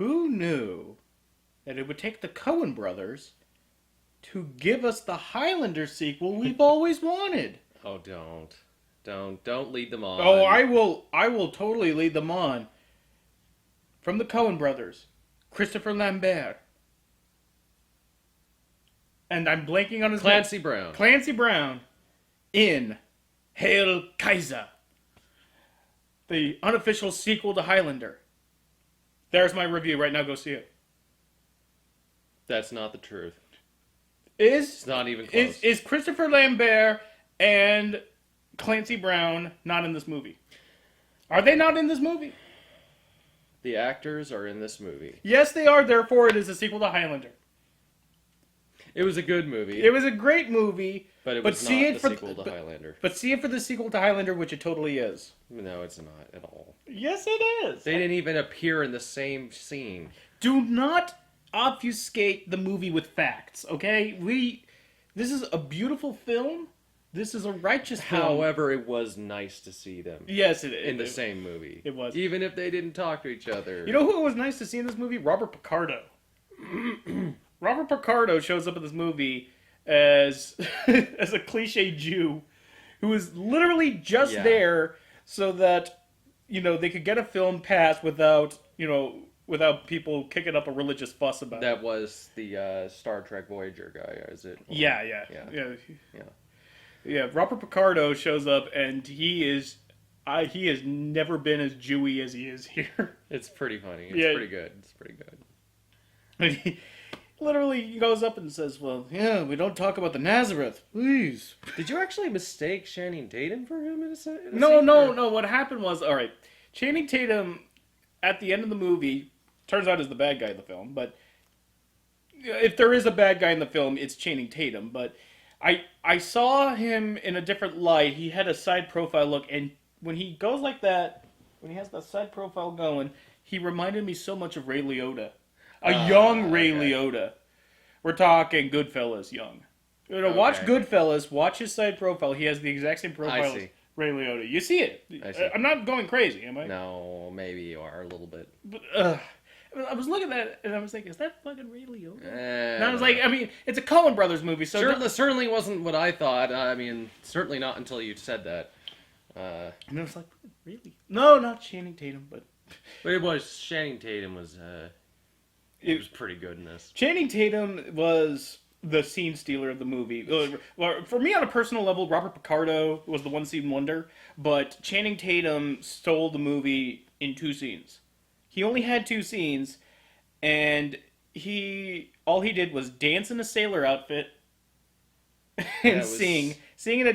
Who knew that it would take the Coen brothers to give us the Highlander sequel we've always wanted? Oh, don't lead them on. Oh, I will totally lead them on. From the Coen brothers, Christopher Lambert, and I'm blanking on his Clancy name. Brown. Clancy Brown in Hail Kaiser, the unofficial sequel to Highlander. There's my review. Right now, go see it. That's not the truth. It's not even close. Is Christopher Lambert and Clancy Brown not in this movie? Are they not in this movie? The actors are in this movie. Yes, they are. Therefore, it is a sequel to Highlander. It was a good movie. It was a great movie. But it was not the sequel to Highlander. But see it for the sequel to Highlander, which it totally is. No, it's not at all. Yes, it is. They didn't even appear in the same scene. Do not obfuscate the movie with facts, okay? This is a beautiful film. This is a righteous film. However, it was nice to see them. Yes, it is. In the same movie. It was. Even if they didn't talk to each other. You know who it was nice to see in this movie? Robert Picardo. Robert Picardo shows up in this movie as as a cliche Jew who is literally just there so that, they could get a film passed without people kicking up a religious fuss about it. That was the Star Trek Voyager guy, is it? Yeah. Robert Picardo shows up and he has never been as Jewy as he is here. It's pretty funny. It's pretty good. He literally goes up and says, "Well, yeah, we don't talk about the Nazareth, please." Did you actually mistake Channing Tatum for him in a scene? No. What happened was, all right, Channing Tatum at the end of the movie turns out is the bad guy in the film. But if there is a bad guy in the film, it's Channing Tatum. But I saw him in a different light. He had a side profile look, and when he goes like that, when he has that side profile going, he reminded me so much of Ray Liotta. A young Ray Liotta. We're talking Goodfellas young. Watch Goodfellas. Watch his side profile. He has the exact same profile as Ray Liotta. You see it. I see. I'm not going crazy, am I? No, maybe you are a little bit. But, I was looking at it and I was thinking, is that fucking Ray Liotta? And I was No. like, it's a Coen Brothers movie, so Certainly wasn't what I thought. Certainly not until you said that. and I was like, really? No, not Channing Tatum, but it was Channing Tatum was. It was pretty good in this. Channing Tatum was the scene stealer of the movie. Well, for me, on a personal level, Robert Picardo was the one scene wonder, but Channing Tatum stole the movie in 2 scenes. He only had 2 scenes, and all he did was dance in a sailor outfit and sing in a.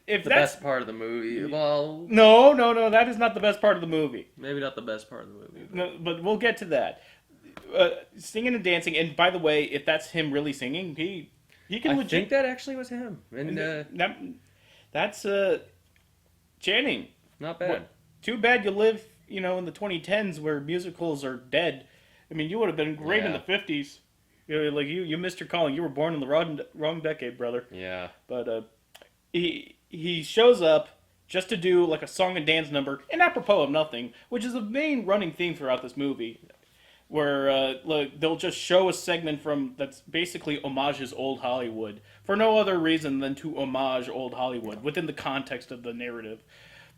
If the that's best part of the movie, well, no, that is not the best part of the movie. maybe not the best part of the movie. No, but we'll get to that. Singing and dancing, and by the way, if that's him really singing, he can I think that actually was him, and that's Channing. not bad. Too bad you live, in the 2010s where musicals are dead. You would have been great in the 50s. You missed your calling. You were born in the wrong decade, brother. Yeah. But he shows up just to do like a song and dance number, and apropos of nothing, which is the main running theme throughout this movie. Where they'll just show a segment that's basically homages old Hollywood for no other reason than to homage old Hollywood within the context of the narrative.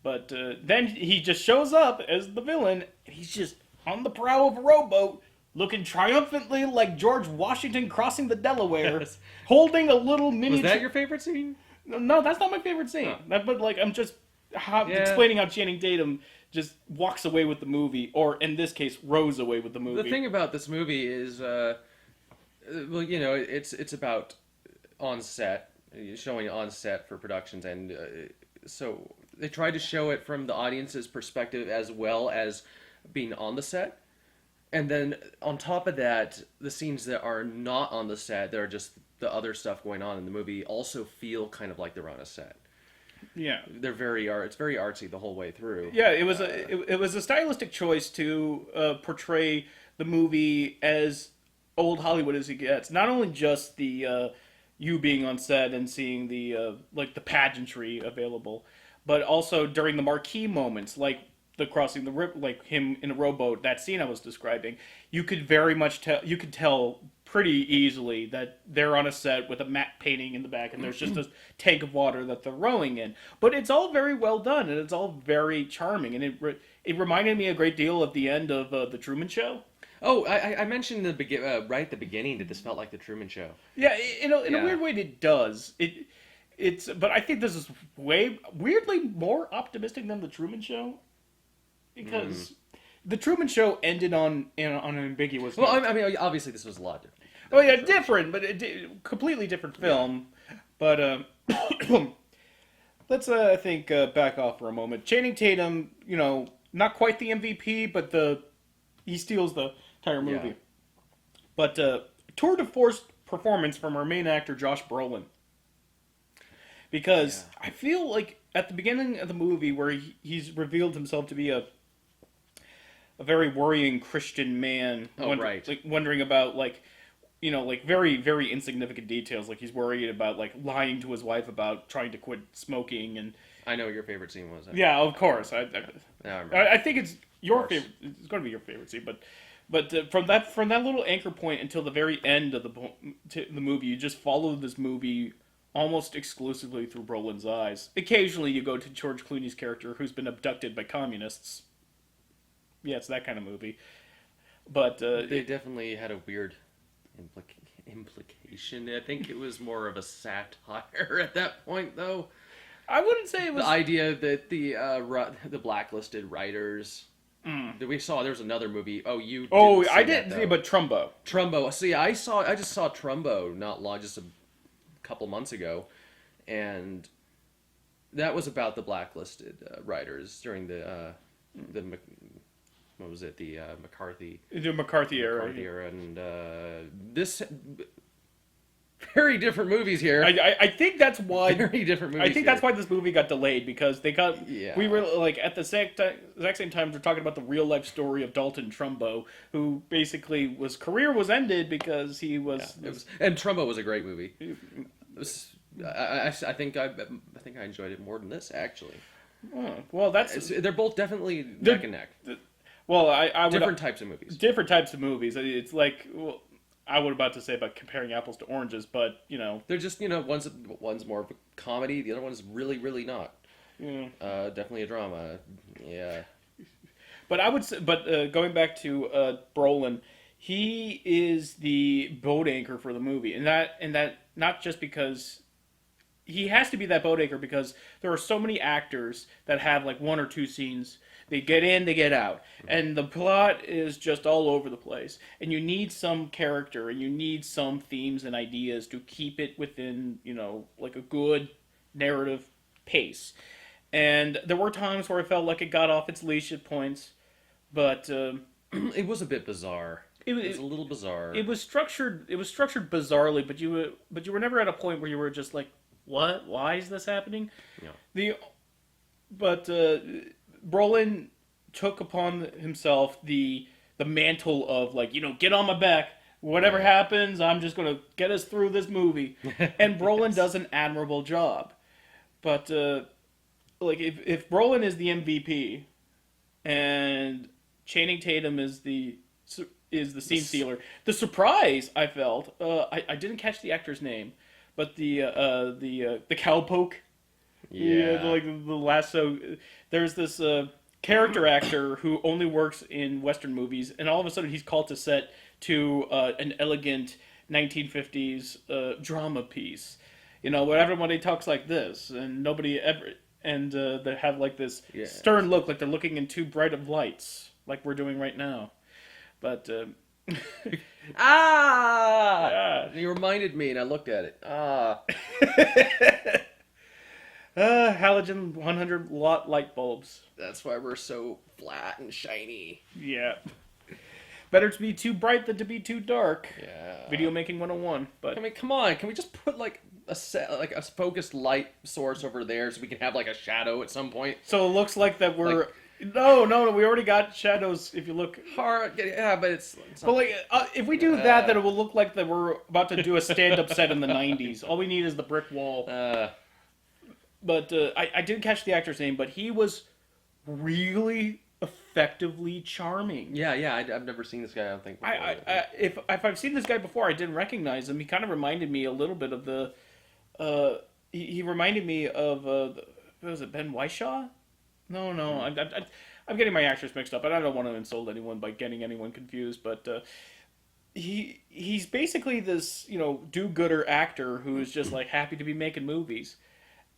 But then he just shows up as the villain, and he's just on the prow of a rowboat, looking triumphantly like George Washington crossing the Delaware, Yes. holding a little miniature. Was that your favorite scene? No, that's not my favorite scene. But I'm just explaining how Channing Tatum just walks away with the movie, or in this case, rows away with the movie. The thing about this movie is, it's about on set, showing on set for productions, and so they tried to show it from the audience's perspective as well as being on the set. And then on top of that, the scenes that are not on the set, that are just the other stuff going on in the movie, also feel kind of like they're on a set. Yeah, They're it's very artsy the whole way through. yeah. It was a stylistic choice to portray the movie as old Hollywood as it gets. Not only just the you being on set and seeing the the pageantry available, but also during the marquee moments, like the crossing the river, like him in a rowboat, that scene I was describing, you could very much tell. You could tell pretty easily that they're on a set with a matte painting in the back, and there's just a tank of water that they're rowing in. But it's all very well done, and it's all very charming, and it reminded me a great deal of the end of the Truman Show. Oh, I mentioned right at the beginning that this felt like the Truman Show. Yeah, in a Yeah. weird way, it does. It's, but I think this is way weirdly more optimistic than the Truman Show, because the Truman Show ended on an ambiguous. Well, note. I mean, obviously this was a lot different. Oh yeah, different, but completely different film. But let's I think back off for a moment. Channing Tatum, not quite the MVP, but he steals the entire movie. Yeah. But tour de force performance from our main actor Josh Brolin, because I feel like at the beginning of the movie where he's revealed himself to be a very worrying Christian man, Right. like wondering about like very very insignificant details, like he's worried about like lying to his wife about trying to quit smoking, and I know what your favorite scene was. yeah, of course, Now I remember. I think it's your course. favorite. It's going to be your favorite scene, but from that little anchor point until the very end of the movie, you just follow this movie almost exclusively through Brolin's eyes. Occasionally, you go to George Clooney's character, who's been abducted by communists. Yeah, it's that kind of movie. But They definitely had a weird implication. I think it was more of a satire at that point, though. I wouldn't say it was. The idea that the blacklisted writers that we saw. There was another movie. Oh, you. Oh, didn't see I that, didn't though. see, but Trumbo. Trumbo. See, I just saw Trumbo not long, just a couple months ago, and that was about the blacklisted writers during the what was it, the McCarthy The McCarthy era. era, and this very different movies here. I think that's why. Very different movies. I think that's why this movie got delayed, because they got. Yeah. We were like at the exact same time we're talking about the real life story of Dalton Trumbo, who basically career was ended because he was. It was, and Trumbo was a great movie. It was, I think I enjoyed it more than this, actually. Well, They're both definitely neck and neck. Well, I would Different types of movies. different types of movies. It's like, well, I was about to say about comparing apples to oranges, but They're just, one's more of a comedy, the other one's really, really not. Definitely a drama. Yeah. But I would say, going back to Brolin, he is the boat anchor for the movie, and that not just because he has to be that boat anchor, because there are so many actors that have like one or two scenes. They get in, they get out, and the plot is just all over the place. And you need some character, and you need some themes and ideas to keep it within, like a good narrative pace. And there were times where I felt like it got off its leash at points, but It was a bit bizarre. It was a little bizarre. it was structured. It was structured bizarrely, but you were never at a point where you were just like, "What? Why is this happening?" Yeah. But Brolin took upon himself the mantle of like, get on my back. Whatever happens, I'm just gonna get us through this movie. And Brolin does an admirable job. But like if Brolin is the MVP and Channing Tatum is the scene stealer, the surprise I felt, I didn't catch the actor's name, but the cowpoke. Yeah. Like the lasso. There's this character actor who only works in Western movies, and all of a sudden he's called to set to an elegant 1950s drama piece. Where everybody talks like this, and nobody ever, and they have like this stern look, like they're looking in too bright of lights, like we're doing right now. But You reminded me, and I looked at it. halogen 100 watt light bulbs. That's why we're so flat and shiny. Yeah. Better to be too bright than to be too dark. Yeah. Video making 101. But I mean, come on. Can we just put like a focused light source over there so we can have like a shadow at some point? so it looks like that we're no, we already got shadows. If you look Hard. Yeah, but it's but like if we do that, then it will look like that we're about to do a stand-up set in the 90s. All we need is the brick wall. But I didn't catch the actor's name, but he was really effectively charming. Yeah, yeah. I've never seen this guy. I don't think. Before. If I've seen this guy before, I didn't recognize him. He kind of reminded me a little bit of the. He reminded me of what was it, Ben Whishaw? No, no, I'm getting my actors mixed up, and I don't want to insult anyone by getting anyone confused, but he's basically this do-gooder actor who is just like happy to be making movies,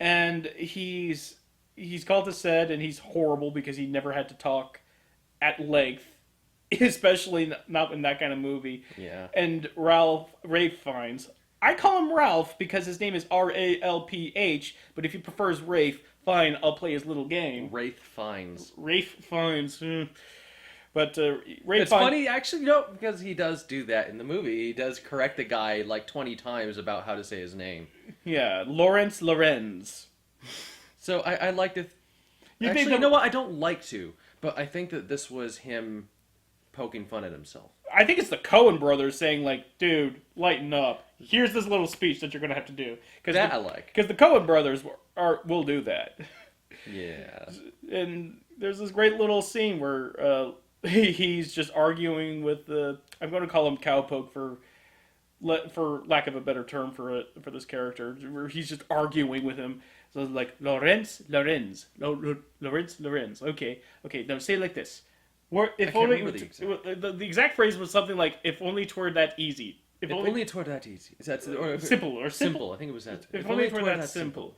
and he's called to set, and he's horrible because he never had to talk at length, especially not in that kind of movie. Yeah. And Rafe Fiennes. I call him Ralph because his name is Ralph, but if he prefers Rafe, fine, I'll play his little game. Wraith Fiennes. Rafe Fiennes. But Rafe It's Fiennes, funny, actually, because he does do that in the movie. He does correct the guy like 20 times about how to say his name. yeah, Lawrence Lorenz. So I like to. Actually, you know what? I don't like to, but I think that this was him poking fun at himself. I think it's the Coen brothers saying like, dude, lighten up. Here's this little speech that you're gonna have to do. That I like. Because the Coen brothers will do that. Yeah. And there's this great little scene where he's just arguing with the. I'm going to call him Cowpoke for lack of a better term for this character, where he's just arguing with him. So it's like Lorenz. Okay, now say it like this. If can't only remember the exact phrase was something like, "If only it were that easy." If only it were that easy. Is that or, simple? I think it was that. If only it were that simple.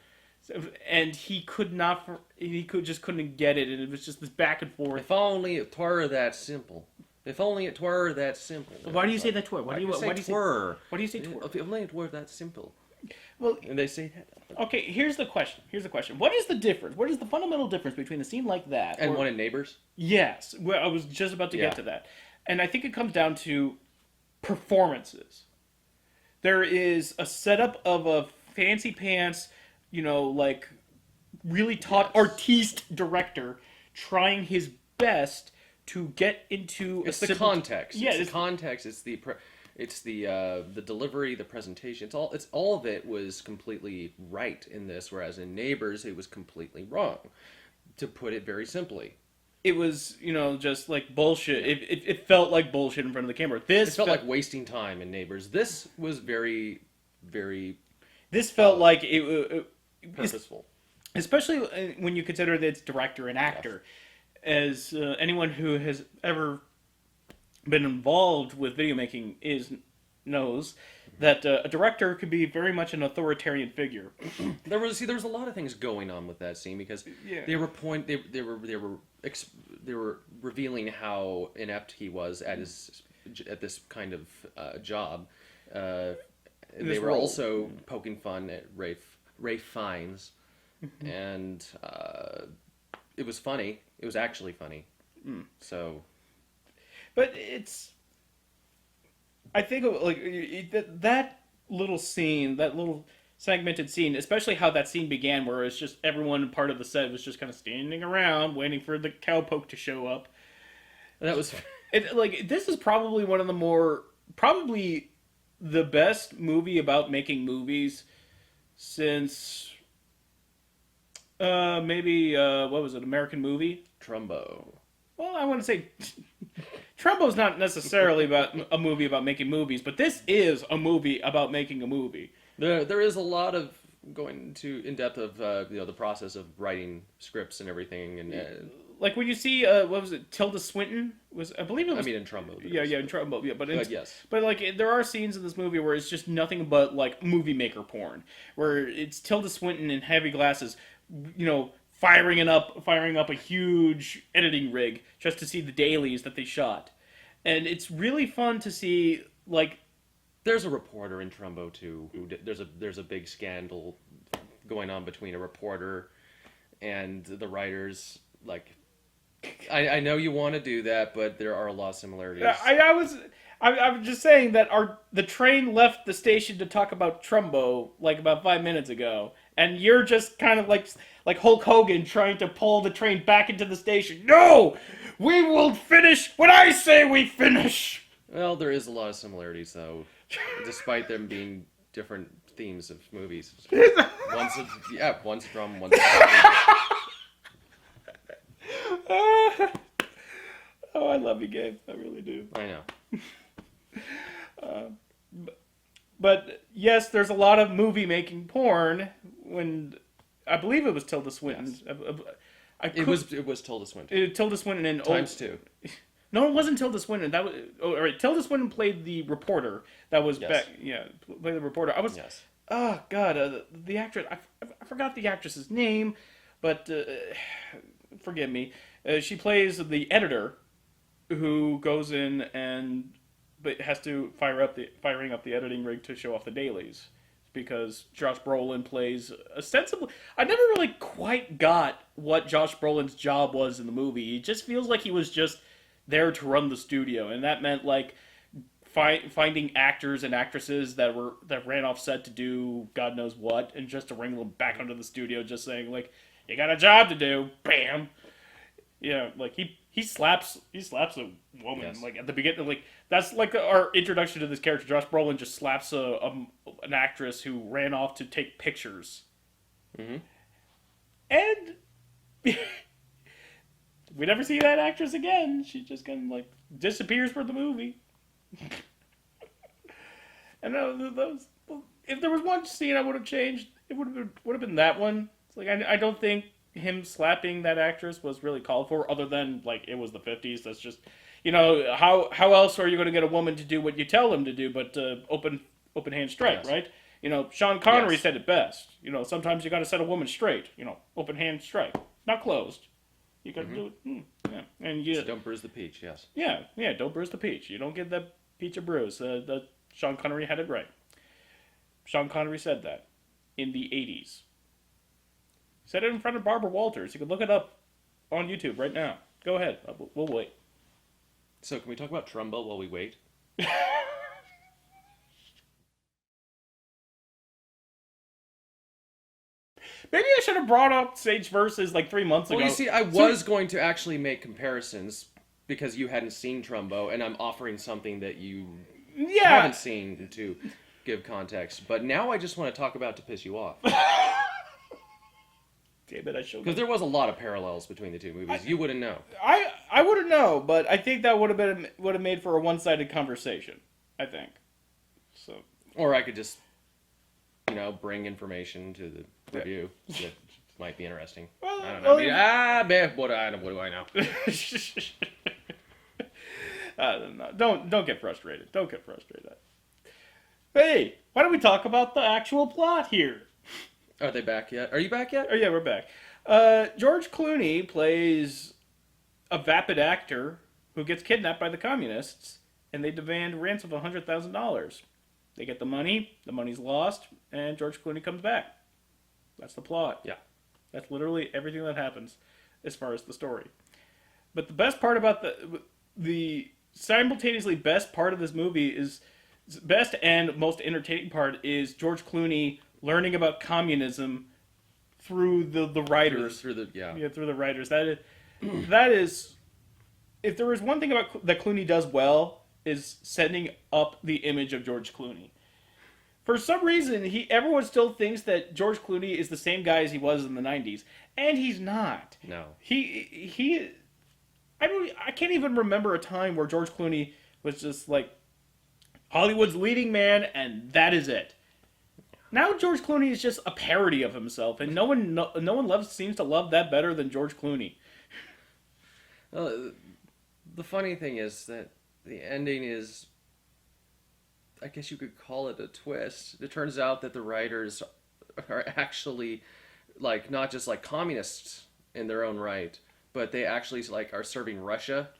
And he could not. He just couldn't get it, and it was just this back and forth. If only it were that simple. If only it were that simple. Why do you say that twir? Why do you say twir? Why do you say twir? If only it were that simple. Well, And they say that. okay. Here's the question. What is the difference? What is the fundamental difference between a scene like that And one in Neighbors? Yes, well, I was just about to get to that, and I think it comes down to performances. There is a setup of a fancy pants, like really top artiste director trying his best to get into It's the context. Yeah, it's the context. It's the delivery, the presentation. It's all of it was completely right in this, whereas in Neighbors it was completely wrong. To put it very simply, it was just like bullshit. It felt like bullshit in front of the camera. It felt like wasting time in Neighbors. This was very, very. This felt like it purposeful, especially when you consider that it's director and actor. As anyone who has ever been involved with video making knows that a director could be very much an authoritarian figure. There was a lot of things going on with that scene because they were revealing how inept he was at this kind of job. They were also poking fun at Rafe Fiennes, and it was funny. It was actually funny. So, but I think like that little scene, that little segmented scene, especially how that scene began, where it's just everyone part of the set was just kind of standing around waiting for the Cowpoke to show up. That was this is probably one of the probably the best movie about making movies since maybe what was it, American Movie? Trumbo. Well, I want to say Trumbo's not necessarily about a movie about making movies, but this is a movie about making a movie. There is a lot of going in depth of the process of writing scripts and everything, and like when you see what was it, Tilda Swinton I believe it was. I mean in Trumbo. Yeah, in Trumbo. Yeah, but yes. But like there are scenes in this movie where it's just nothing but like movie maker porn, where it's Tilda Swinton in heavy glasses, firing up a huge editing rig just to see the dailies that they shot. And it's really fun to see, like... There's a reporter in Trumbo, too. There's a big scandal going on between a reporter and the writers. Like, I know you want to do that, but there are a lot of similarities. I'm just saying that the train left the station to talk about Trumbo, like, about 5 minutes ago. And you're just kind of like Hulk Hogan trying to pull the train back into the station. No! We will finish when I say we finish! Well, there is a lot of similarities, though, despite them being different themes of movies. One's a drum, one's a Oh, I love you, Gabe. I really do. I know. But yes, there's a lot of movie making porn. When I believe it was Tilda Swinton. Yes. It It was Tilda Swinton. Tilda Swinton and Times two. No, it wasn't Tilda Swinton. That was all right. Tilda Swinton played the reporter. That was Yes. back. Yeah, played the reporter. I was. Yes. Oh God, the actress. I forgot the actress's name, but forgive me. She plays the editor, who goes in and but has to firing up the editing rig to show off the dailies, because Josh Brolin plays ostensibly. I never really quite got what Josh Brolin's job was in the movie. It just feels like he was just there to run the studio, and that meant like finding actors and actresses that ran off set to do God knows what, and just to bring them back onto the studio, just saying like, "You got a job to do." Bam. Yeah, like he slaps a woman. Yes. Like at the beginning, like that's like our introduction to this character. Josh Brolin just slaps an actress who ran off to take pictures, and we never see that actress again. She just kind of like disappears from the movie. And those, if there was one scene I would have changed, it would have been that one. It's like I don't think him slapping that actress was really called for, other than like it was the 50s. That's just, how else are you going to get a woman to do what you tell them to do, but open hand strike, Yes. right? Sean Connery Yes. said it best. Sometimes you got to set a woman straight. Open hand strike, not closed. You got to do it. Yeah, and you So don't bruise the peach. Yes. yeah, don't bruise the peach. You don't get that peach a bruise. Sean Connery had it right. Sean Connery said that in the 80s. Said it in front of Barbara Walters. You can look it up on YouTube right now. Go ahead. We'll wait. So can we talk about Trumbo while we wait? Maybe I should have brought up Sage Versus like 3 months ago. Well, you see, I was going to actually make comparisons because you hadn't seen Trumbo, and I'm offering something that you haven't seen to give context. But now I just want to talk about to piss you off. Damn it, I should. Because there was a lot of parallels between the two movies. You wouldn't know. I wouldn't know, but I think that would have made for a one-sided conversation. I think. So. Or I could just, bring information to the review that might be interesting. Well, I don't know. What do I know? No, don't get frustrated. Don't get frustrated. Hey, why don't we talk about the actual plot here? Are they back yet? Are you back yet? Oh yeah, we're back. George Clooney plays a vapid actor who gets kidnapped by the communists, and they demand ransom of $100,000. They get the money's lost, and George Clooney comes back. That's the plot. Yeah. That's literally everything that happens as far as the story. But the best part about the simultaneously best part of this movie is best and most entertaining part is George Clooney learning about communism through the writers. Through the writers. That is if there is one thing about that Clooney does well, is setting up the image of George Clooney. For some reason, everyone still thinks that George Clooney is the same guy as he was in the 90s, and he's not. No. I can't even remember a time where George Clooney was just like Hollywood's leading man, and that is it. Now George Clooney is just a parody of himself, and no one seems to love that better than George Clooney. The funny thing is that the ending is, I guess you could call it a twist. It turns out that the writers are actually not just communists in their own right, but they actually are serving Russia.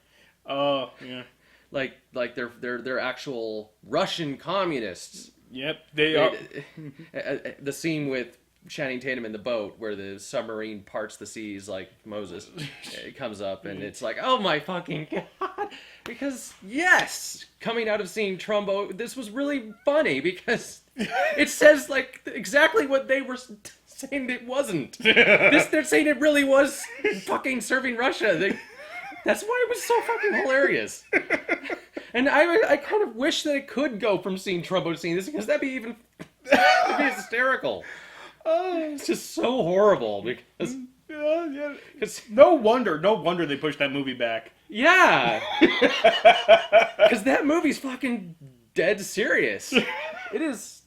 Oh, yeah. They're actual Russian communists. Yep, they are. The scene with Channing Tatum in the boat where the submarine parts the seas like Moses, it comes up and it's like, oh my fucking god! Because yes, coming out of seeing Trumbo, this was really funny because it says exactly what they were saying it wasn't. They're saying it really was fucking serving Russia. That's why it was so fucking hilarious. And I kind of wish that it could go from seeing Trumbo to seeing this, because that'd be hysterical. It's just so horrible because No wonder they pushed that movie back. Yeah, because that movie's fucking dead serious. It is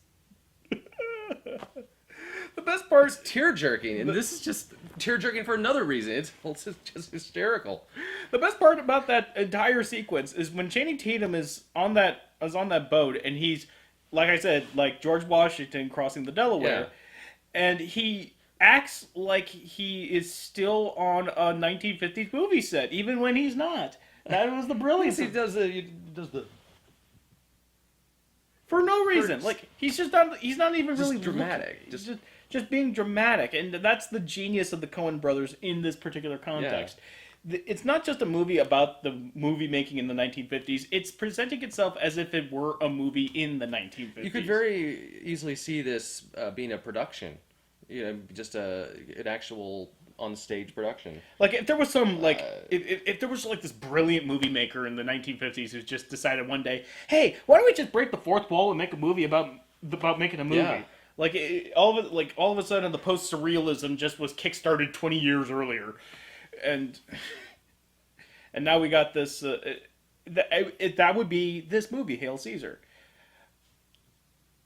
The best part, tear jerking, and this is just tear jerking for another reason. It's just hysterical. the best part about that entire sequence is when Channing Tatum is on that boat, and he's, like I said, like George Washington crossing the Delaware, Yeah. and he acts like he is still on a 1950s movie set, even when he's not. That was the brilliance. He does the For no reason. For- Like he's not even Just really dramatic. He's just being dramatic, and that's the genius of the Coen brothers in this particular context. It's not just a movie about the movie making in the 1950s. It's presenting itself as if it were a movie in the 1950s. You could very easily see this being a production, just an actual on-stage production. like if there was some like if there was like this brilliant movie maker in the 1950s who just decided one day, hey, why don't we just break the fourth wall and make a movie about making a movie? Yeah. Like all of a sudden the post surrealism just was kickstarted 20 years earlier, and now we got this. That would be this movie, Hail Caesar.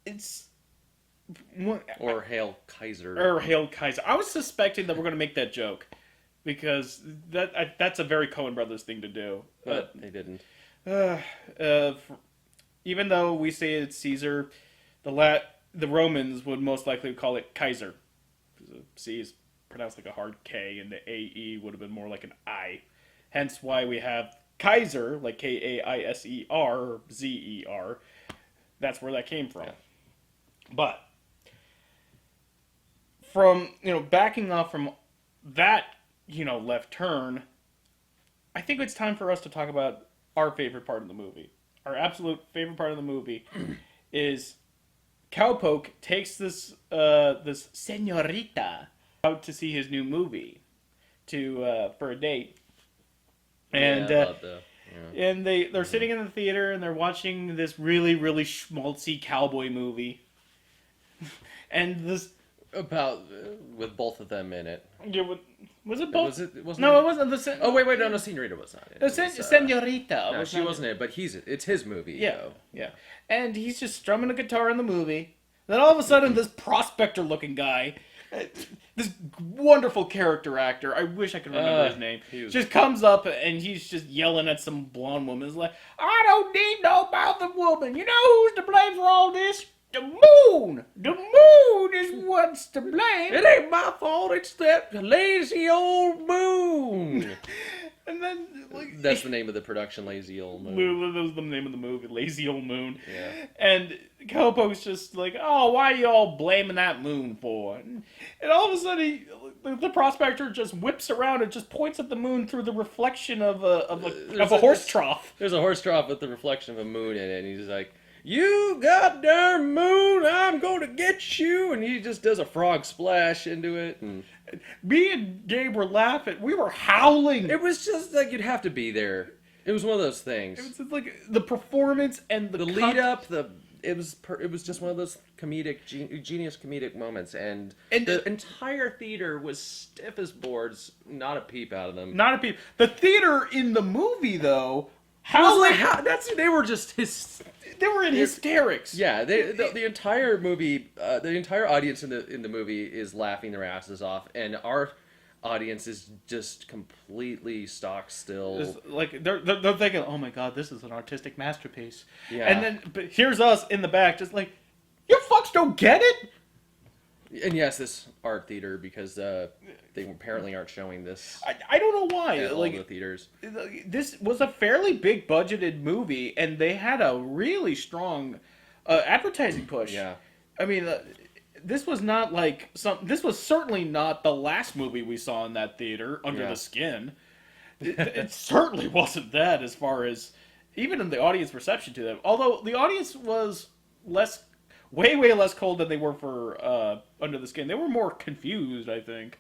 It's Or Hail Kaiser. or Hail Kaiser. I was suspecting that we're going to make that joke because that's a very Coen Brothers thing to do. But they didn't. Even though we say it's Caesar, the Romans would most likely call it Kaiser. The C is pronounced like a hard K, and the AE would have been more like an I. Hence why we have Kaiser, like Kaiser or Zer. That's where that came from. Yeah. But from backing off from that left turn, I think it's time for us to talk about our favorite part of the movie. Our absolute favorite part of the movie is Cowpoke takes this señorita out to see his new movie for a date, and Yeah, about the- yeah. and they're sitting in the theater and they're watching this really really schmaltzy cowboy movie, and this About with both of them in it. was it both? Wasn't No, it? it wasn't the. Oh wait, no, Senorita was not in it. The It was, señorita. no, was she not- wasn't in it, but it's his movie. Yeah, though. yeah. And he's just strumming a guitar in the movie. Then all of a sudden, this prospector-looking guy, this wonderful character actor, I wish I could remember his name, he was- just comes up and he's just yelling at some blonde woman. He's like, I don't need no mouthy woman. You know who's to blame for all this? The moon! The moon is what's to blame. It ain't my fault. It's that lazy old moon. And then, like, That's the name of the production, Lazy Old Moon. that was the name of the movie, Lazy Old Moon. Yeah. And Cowpoke's just like, oh, why are you all blaming that moon for? And all of a sudden, the prospector just whips around and just points at the moon through the reflection of a horse trough. There's a horse trough with the reflection of a moon in it, and he's like, "You goddamn moon, I'm gonna get you!" And he just does a frog splash into it, and Me and Gabe were laughing. We were howling. it was just like you'd have to be there. It was one of those things. It was just like the performance and the The lead up, it was just one of those genius comedic moments, and the entire theater was stiff as boards, not a peep out of them. Not a peep. The theater in the movie, though, They were just they were in hysterics. yeah. The entire movie, the entire audience in the movie is laughing their asses off, and our audience is just completely stock still. It's like they're thinking, oh my god, this is an artistic masterpiece. Yeah. And then but here's us in the back, just like, you fucks don't get it. And yes, this art theater, because they apparently aren't showing this I don't know why. at all Like the theaters. this was a fairly big budgeted movie, and they had a really strong advertising push. Yeah. I mean. This was not like This was certainly not the last movie we saw in that theater, Under Yeah. the Skin. It certainly wasn't that, as far as even in the audience reception to them. Although the audience was way less cold than they were for Under the Skin. They were more confused, I think.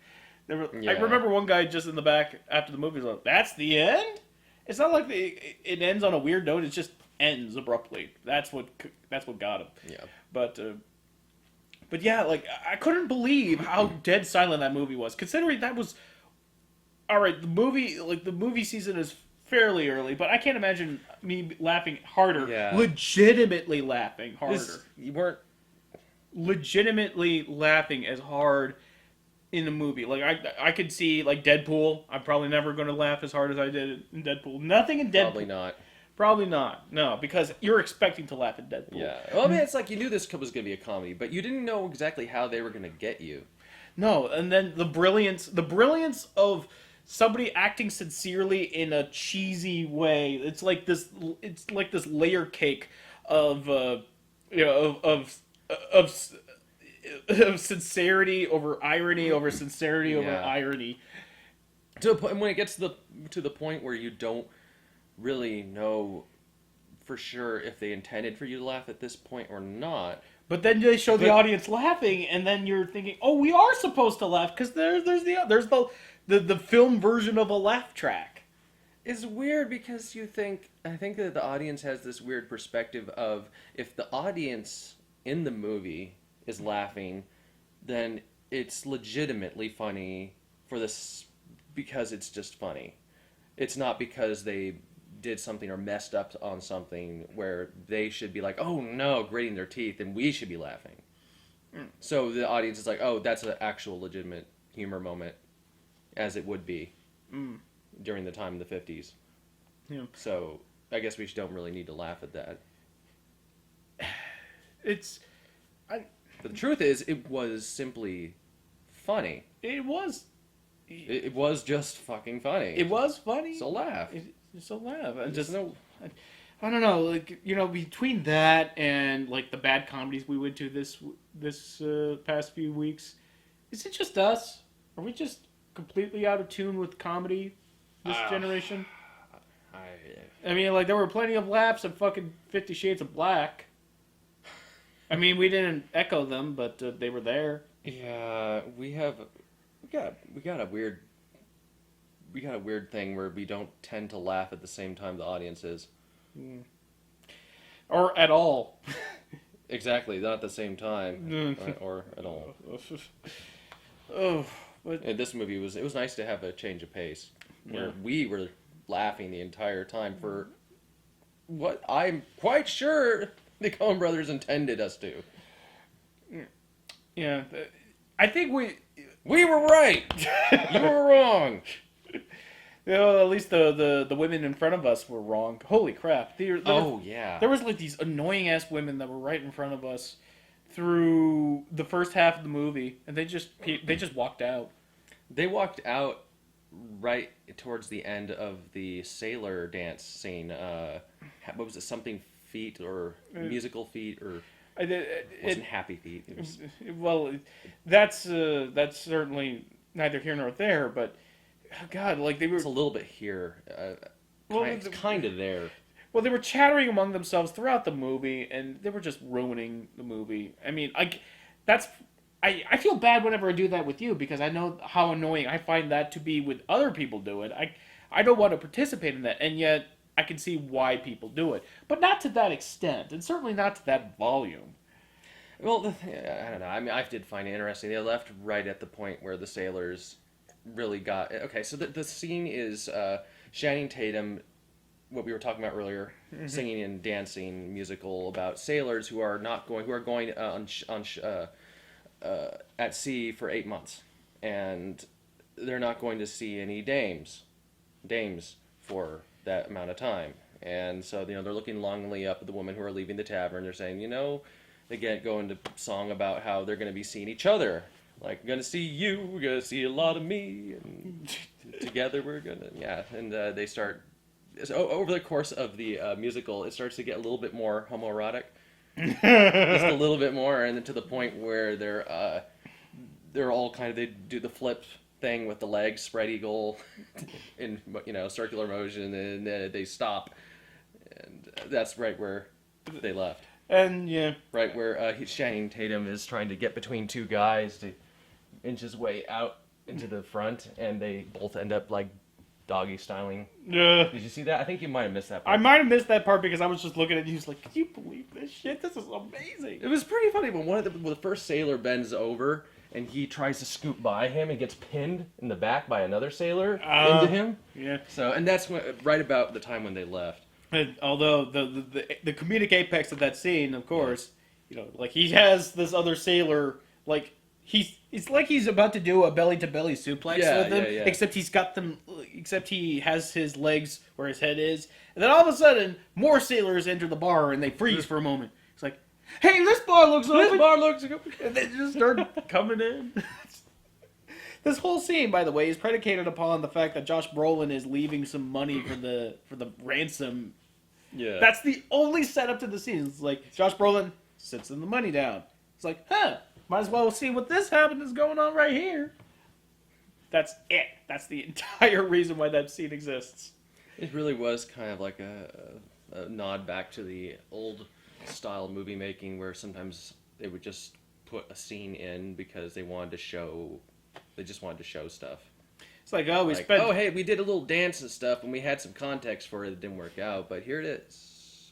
I Yeah. remember one guy just in the back after the movie was like, "That's the end." It's not like it ends on a weird note. It just ends abruptly. That's what got him. Yeah. But yeah, like I couldn't believe how dead silent that movie was. Considering that was all right. The movie season is fairly early, but I can't imagine me laughing harder. Yeah. Legitimately laughing harder. You weren't. Legitimately laughing as hard in a movie. Like I could see like Deadpool. I'm probably never going to laugh as hard as I did in Deadpool. Nothing in Deadpool. Probably not. Probably not. No, because you're expecting to laugh at Deadpool. Yeah. Well, I mean, it's like you knew this was going to be a comedy, but you didn't know exactly how they were going to get you. No, and then the brilliance of somebody acting sincerely in a cheesy way. It's like this layer cake of of sincerity over irony over sincerity over Yeah. irony. To the point when it gets to the point where you don't really know for sure if they intended for you to laugh at this point or not. But then they show the But- audience laughing, and then you're thinking, "Oh, we are supposed to laugh because there's the film version of a laugh track." It's weird because I think that the audience has this weird perspective of if the audience in the movie is laughing, then it's legitimately funny for this because it's just funny. It's not because they did something or messed up on something where they should be like, oh no, gritting their teeth, and we should be laughing. So the audience is like, oh, that's an actual legitimate humor moment, as it would be during the time in the 50s. Yeah. So I guess we don't really need to laugh at that. It's, But the truth is, it was simply funny. it was It was just fucking funny. it was funny. So laugh. It's a laugh. I Just just no. I don't know, like between that and like the bad comedies we went to this past few weeks, is it just us? Are we just completely out of tune with comedy this generation? I mean, like there were plenty of laughs at fucking 50 Shades of Black. I mean, we didn't echo them, but they were there. Yeah, we got a weird thing where we don't tend to laugh at the same time the audience is. Or at all. Exactly, not at the same time or at all. Oh, but And this movie it was nice to have a change of pace where we were laughing the entire time for what I'm quite sure the Coen Brothers intended us to. yeah, I think We were right. You were wrong. at least the women in front of us were wrong. Holy crap! Yeah. There was like these annoying ass women that were right in front of us through the first half of the movie, and they just walked out. They walked out right towards the end of the sailor dance scene. What was it? Something feet or musical feet or wasn't happy feet. It was, Well, that's certainly neither here nor there. But God, like they were it's a little bit here. It's kind of there. Well, they were chattering among themselves throughout the movie, and they were just ruining the movie. I mean, I feel bad whenever I do that with you because I know how annoying I find that to be with other people do it. I don't want to participate in that, and yet I can see why people do it, but not to that extent, and certainly not to that volume. Well, I don't know. I mean, I did find it interesting. They left right at the point where the sailors really got... Okay, so the scene is Channing Tatum, what we were talking about earlier, singing and dancing musical about sailors who are going at sea for 8 months, and they're not going to see any dames for that amount of time. And so they're looking longingly up at the women who are leaving the tavern. They're saying, they go into song about how they're going to be seeing each other. Like, I'm going to see you, we're going to see a lot of me, and together we're going to, and they start, so over the course of the musical, it starts to get a little bit more homoerotic. Just a little bit more, and then to the point where they're all they do the flip thing with the legs, spread eagle, in circular motion, and then they stop, and that's right where they left. And yeah, Right where Channing Tatum is trying to get between two guys to inch his way out into the front, and they both end up like doggy styling. Did you see that? I think you might have missed that part. I might have missed that part because I was just looking at you, like, can you believe this shit? This is amazing. It was pretty funny when when the first sailor bends over and he tries to scoot by him and gets pinned in the back by another sailor into Oh. him. Yeah. So, and that's right about the time when they left. And although the comedic apex of that scene, of course, like he has this other sailor, like it's like he's about to do a belly to belly suplex Yeah, with him, yeah, yeah. except he has his legs where his head is, and then all of a sudden more sailors enter the bar and they freeze for a moment. It's like, hey, this bar looks open. This bar looks good. And they just start coming in. This whole scene, by the way, is predicated upon the fact that Josh Brolin is leaving some money for the ransom. Yeah. That's the only setup to the scene. It's like Josh Brolin sits in the money down. It's like, might as well see what this happened is going on right here. That's it. That's the entire reason why that scene exists. It really was kind of like a nod back to the old style movie making, where sometimes they would just put a scene in because they wanted to show. They just wanted to show stuff. It's like, oh, we Like, spent. oh, hey, we did a little dance and stuff, and we had some context for it that didn't work out, but here it is.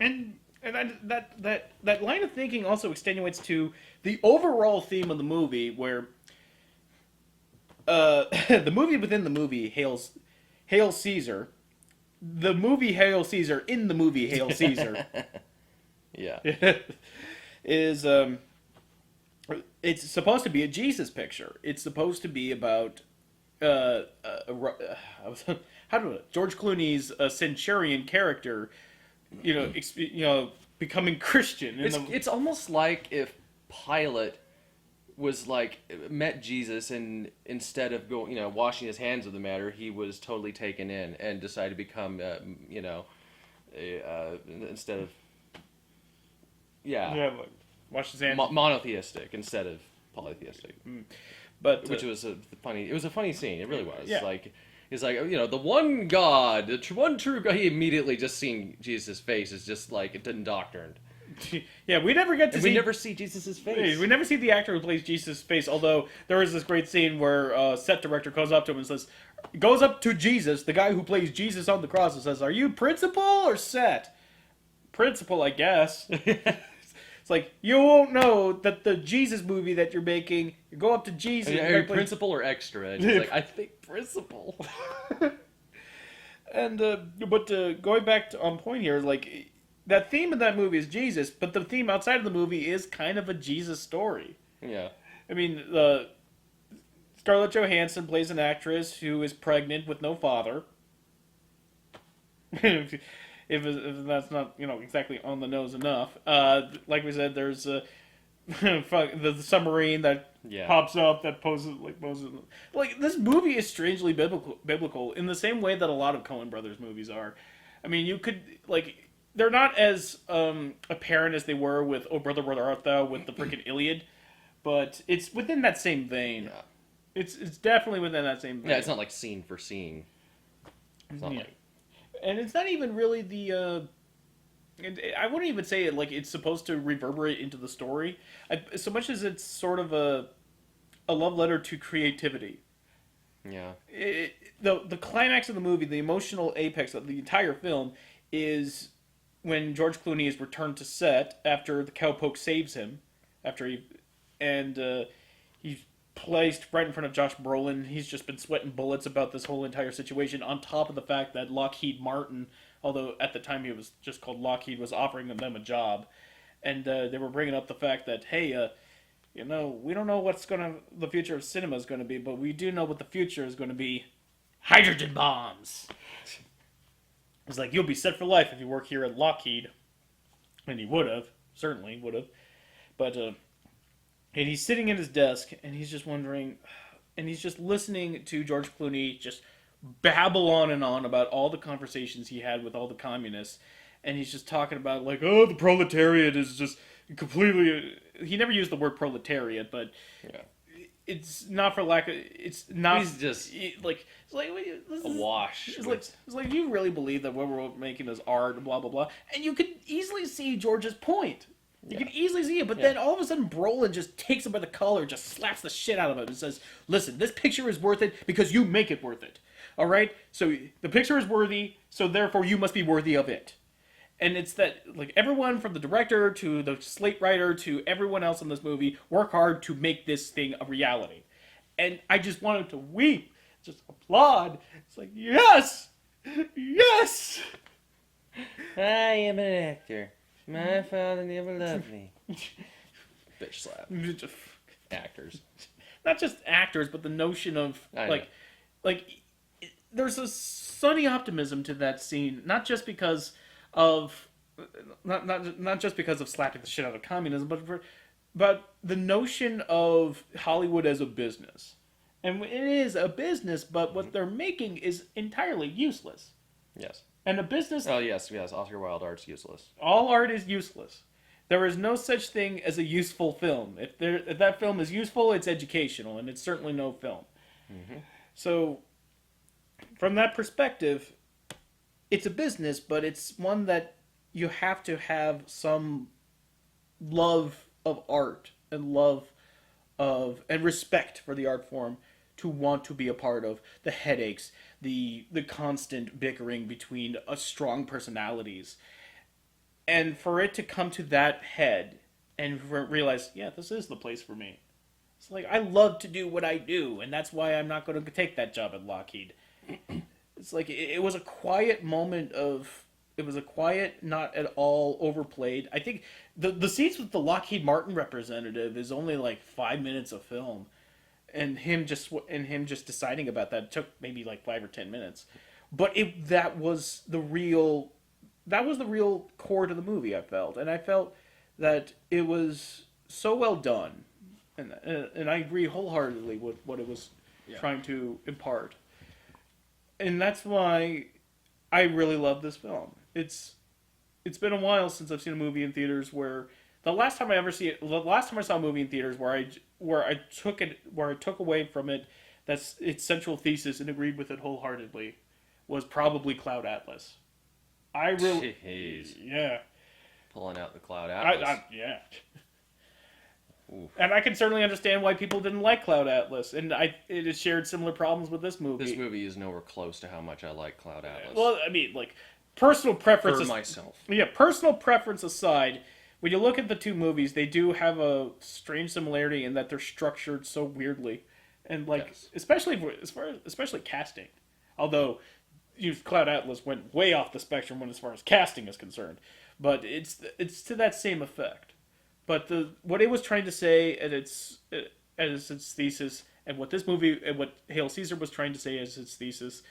And that line of thinking also extenuates to the overall theme of the movie, where the movie within the movie Hail Caesar, the movie Hail Caesar in the movie Hail Caesar Yeah. is it's supposed to be a Jesus picture. It's supposed to be about George Clooney's centurion character, becoming Christian. It's almost like if Pilate was like met Jesus, and instead of washing his hands of the matter, he was totally taken in and decided to become instead of like, wash his hands. monotheistic instead of polytheistic. But Which was a funny scene. It really was. Yeah. Like, he's like, the one God, one true God. He immediately just seeing Jesus' face is just like indoctrined. yeah, we never get to And see. we never see Jesus' face. We never see the actor who plays Jesus' face. Although there is this great scene where set director goes up to him and goes up to Jesus, the guy who plays Jesus on the cross, and says, "Are you principal or set?" Principal, I guess. It's like, you won't know that the Jesus movie that you're making. You go up to Jesus. Are the you guy plays- principal or extra? And he's like, I think principal. And going back on point here, like that theme of that movie is Jesus, but the theme outside of the movie is kind of a Jesus story. Yeah. I mean, Scarlett Johansson plays an actress who is pregnant with no father. if that's not exactly on the nose enough, like we said, there's the submarine that pops up that poses. Like this movie is strangely biblical in the same way that a lot of Coen Brothers movies are. I mean, you could they're not as apparent as they were with Oh Brother Where Art Thou with the freaking Iliad, but it's within that same vein. Yeah. It's definitely within that same vein. Yeah, it's not like scene for scene. It's not like. And it's not even really the. I wouldn't even say it like it's supposed to reverberate into the story, so much as it's sort of a love letter to creativity. Yeah. The climax of the movie, the emotional apex of the entire film, is when George Clooney is returned to set after the cowpoke saves him, he's placed right in front of Josh Brolin. He's just been sweating bullets about this whole entire situation, on top of the fact that Lockheed Martin, although at the time he was just called Lockheed, was offering them a job. And they were bringing up the fact that, hey, we don't know the future of cinema is going to be, but we do know what the future is going to be. Hydrogen bombs! It's like, you'll be set for life if you work here at Lockheed. And he certainly would have. But, and he's sitting at his desk, and he's just wondering, and he's just listening to George Clooney just babble on and on about all the conversations he had with all the communists, and he's just talking about, like, oh, the proletariat is just completely... He never used the word proletariat, but it's not for lack of... It's not... He's just... It's like awash. It's like, you really believe that what we're making is art, blah, blah, blah, and you could easily see George's point. You can easily see it, but then all of a sudden Brolin just takes him by the collar, just slaps the shit out of him and says, listen, this picture is worth it because you make it worth it. Alright? So the picture is worthy, so therefore you must be worthy of it. And it's that, like, everyone from the director to the slate writer to everyone else in this movie work hard to make this thing a reality. And I just wanted to weep, just applaud. It's like, yes! Yes! I am an actor. My father never loved me. Bitch slap. Actors. Not just actors, but the notion of, I know. like, there's a sunny optimism to that scene, not just because of not just because of slapping the shit out of communism, but the notion of Hollywood as a business. And it is a business, but what they're making is entirely useless. Yes. And a business, Oh, yes. Oscar Wilde art's useless. all art is useless. There is no such thing as a useful film. If that film is useful, it's educational, and it's certainly no film. So, from that perspective, it's a business, but it's one that you have to have some love of art and and respect for the art form to want to be a part of. The headaches, the constant bickering between strong personalities, and for it to come to that head and realize, yeah, this is the place for me. It's like, I love to do what I do, and that's why I'm not going to take that job at Lockheed. It's like, it was a quiet moment of, it was a quiet, not at all overplayed. I think the scenes with the Lockheed Martin representative is only like 5 minutes of film, and him just deciding about that took maybe like 5 or 10 minutes. But that was the real core to the movie, I felt. And I felt that it was so well done. And I agree wholeheartedly with what it was trying to impart. And that's why I really love this film. It's been a while since I've seen a movie in theaters where the last time I saw a movie in theaters where I took away from it that's its central thesis and agreed with it wholeheartedly was probably Cloud Atlas. I really, Jeez. yeah, Pulling out the Cloud Atlas. yeah. Oof. And I can certainly understand why people didn't like Cloud Atlas, and it has shared similar problems with this movie. This movie is nowhere close to how much I like Cloud Atlas. Well, I mean, like, personal preference. For myself. Yeah, personal preference aside, when you look at the two movies, they do have a strange similarity in that they're structured so weirdly, and like, Yes. especially casting. Although, Cloud Atlas went way off the spectrum as far as casting is concerned, but it's to that same effect. But what it was trying to say as its thesis, and what this movie and what Hail Caesar was trying to say as its thesis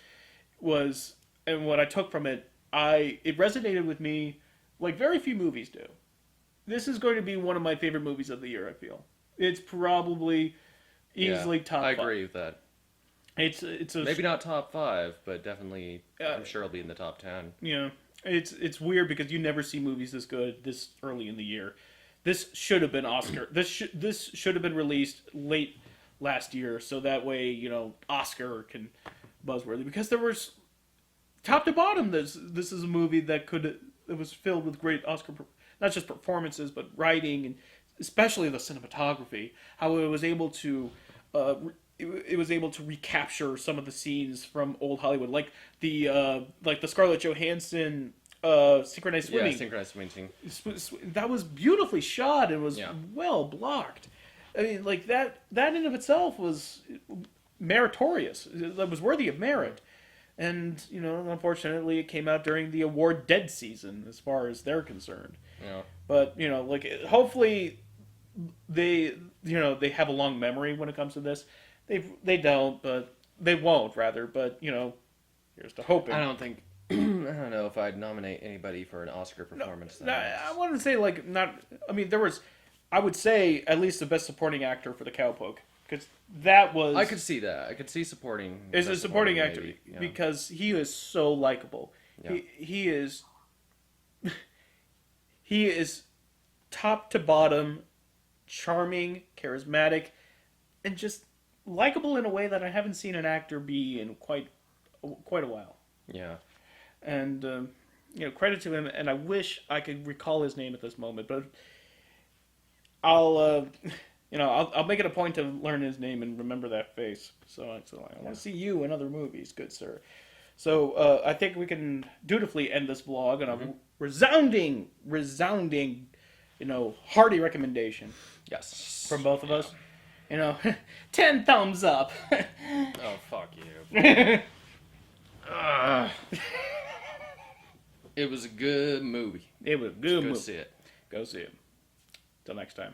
was, and what I took from it, it resonated with me like very few movies do. This is going to be one of my favorite movies of the year. I feel it's probably easily top. I agree with that. It's Maybe not top 5, but definitely, I'm sure it'll be in the top 10. Yeah, it's weird because you never see movies this good this early in the year. This should have been Oscar. This should have been released late last year, so that way Oscar can buzzworthy, because there was top to bottom. This is a movie that was filled with great Oscar, not just performances but writing and especially the cinematography. How it was able to. It was able to recapture some of the scenes from old Hollywood, like the Scarlett Johansson synchronized swimming. Yeah, synchronized swimming. That was beautifully shot and was Yeah. well blocked. I mean, like that in of itself was meritorious. That was worthy of merit. And unfortunately, it came out during the award dead season, as far as they're concerned. Yeah. But hopefully, they have a long memory when it comes to this. They don't, but they won't rather. But here's to hoping. I don't think. I don't know if I'd nominate anybody for an Oscar performance. I want to say not. I mean, there was. I would say at least the best supporting actor for The Cowpoke, because that was. I could see that. I could see supporting. Is a best supporting actor maybe, yeah. because he is so likable. Yeah. He is. He is top to bottom, charming, charismatic, and just likable in a way that I haven't seen an actor be in quite a while. Yeah. And credit to him. And I wish I could recall his name at this moment, but I'll make it a point to learn his name and remember that face. So I want to see you in other movies, good sir. So I think we can dutifully end this vlog, and resounding, hearty recommendation Yes. from both of us. 10 thumbs up. Oh, fuck you. It was a good movie. It was a good Go movie. see it. Go see it. Till next time.